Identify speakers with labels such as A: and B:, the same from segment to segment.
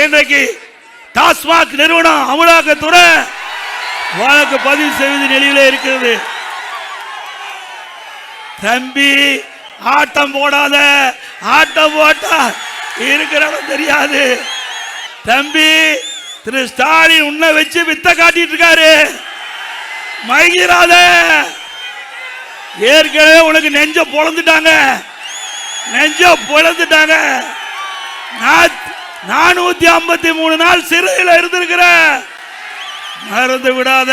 A: இன்றைக்கு டாஸ்மாக் நிறுவனம் அமலாக்கத்துறை வழக்கு பதிவு செய்வது நிலையில இருக்கிறது. தம்பி ஆட்டம் போடாத, ஆட்டம் போட்டா இருக்கிறவன் தெரியாது. தம்பி திரு ஸ்டாலின் உன்னை வச்சு வித்த காட்டிட்டு இருக்காரு, மயங்கிறாத. ஏற்கனவே உனக்கு நெஞ்ச பொழந்துட்டாங்க, நெஞ்ச பொழந்துட்டாங்க. 453 நாள் சிறையில் இருந்திருக்கிற, மறந்து விடாத.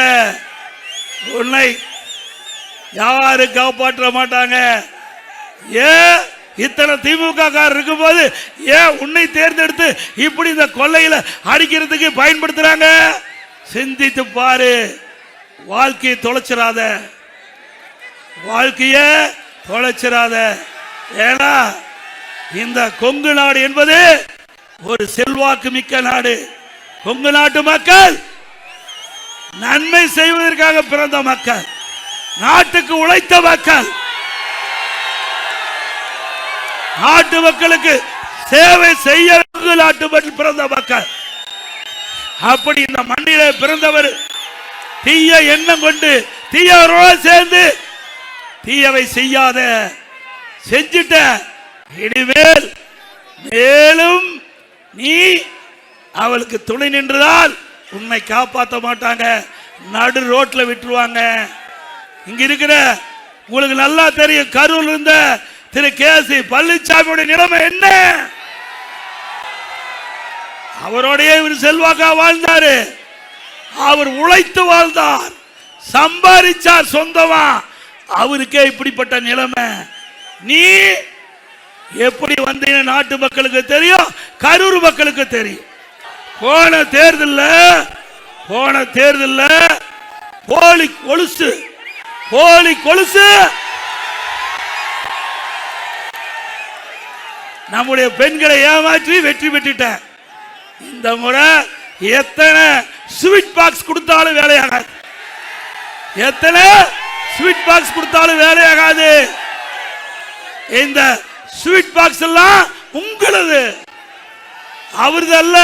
A: உன்னை யாரு காப்பாற்ற மாட்டாங்க. ஏன் இத்தனை திமுக காரர் இருக்கும் போது ஏன் உன்னை தேர்ந்தெடுத்து இப்படி இந்த கொள்ளையில அடிக்கிறதுக்கு பயன்படுத்துறாங்க? சிந்தித்து பாரு. வாழ்க்கையை தொலைச்சிடாத, வாழ்க்கைய தொலைச்சிடாத. ஏன்னா இந்த கொங்கு நாடு என்பது ஒரு செல்வாக்கு மிக்க நாடு. கொங்கு நாட்டு மக்கள் நன்மை செய்வதற்காக பிறந்த மக்கள், நாட்டுக்கு உழைத்த மக்கள், நாட்டு மக்களுக்கு சேவை செய்ய நாட்டு மக்கள் பிறந்த மக்கள். அப்படி இந்த மண்ணிலே பிறந்தவர் தீய எண்ணம் கொண்டு தீயவரோடு சேர்ந்து தீயவை செய்யாத, செஞ்சிட்ட. இனிமேல் மேலும் நீ அவளுக்கு துணை நின்றதால் உன்னை காப்பாற்ற மாட்டாங்க, நடு ரோட்ல விட்டுருவாங்க. இங்க இருக்கிற உங்களுக்கு நல்லா தெரியும், கரூர் இருந்த திரு கே.சி. பழனிசாமியுடைய நிலைமை என்ன? அவரோடைய செல்வாக்கா வாழ்ந்தாரு, அவர் உழைத்து வாழ்ந்தார், சம்பாதிச்சார் சொந்தமா. அவருக்கே இப்படிப்பட்ட நிலைமை. நீ எப்படி வந்தீங்க நாட்டு மக்களுக்கு தெரியும், கரூர் மக்களுக்கு தெரியும். போன தேர்தல்ல போலி கொலுசு நம்முடைய பெண்களை ஏமாற்றி வெற்றி பெற்றுட்ட. இந்த முறை எத்தனை ஸ்வீட் பாக்ஸ் கொடுத்தாலும் வேலையாகாது, எத்தனை ஸ்வீட் பாக்ஸ் கொடுத்தாலும் வேலையாகாது. இந்த ஸ்வீட் பாக்ஸ் எல்லாம் உங்களது, அவரது அல்ல.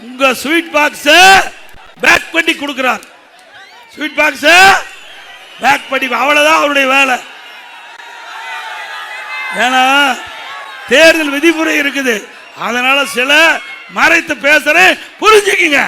A: உங்க ஸ்வீட் பாக்ஸ் பேக் பண்ணி கொடுக்கிறார், ஸ்வீட் பாக்ஸ் பேக் பண்ணி, அவ்வளவுதான் அவருடைய வேலை. ஏன்னா தேர்தல் விதிமுறை இருக்குது, அதனால சில மறைத்து பேசுறேன், புரிஞ்சுக்கங்க.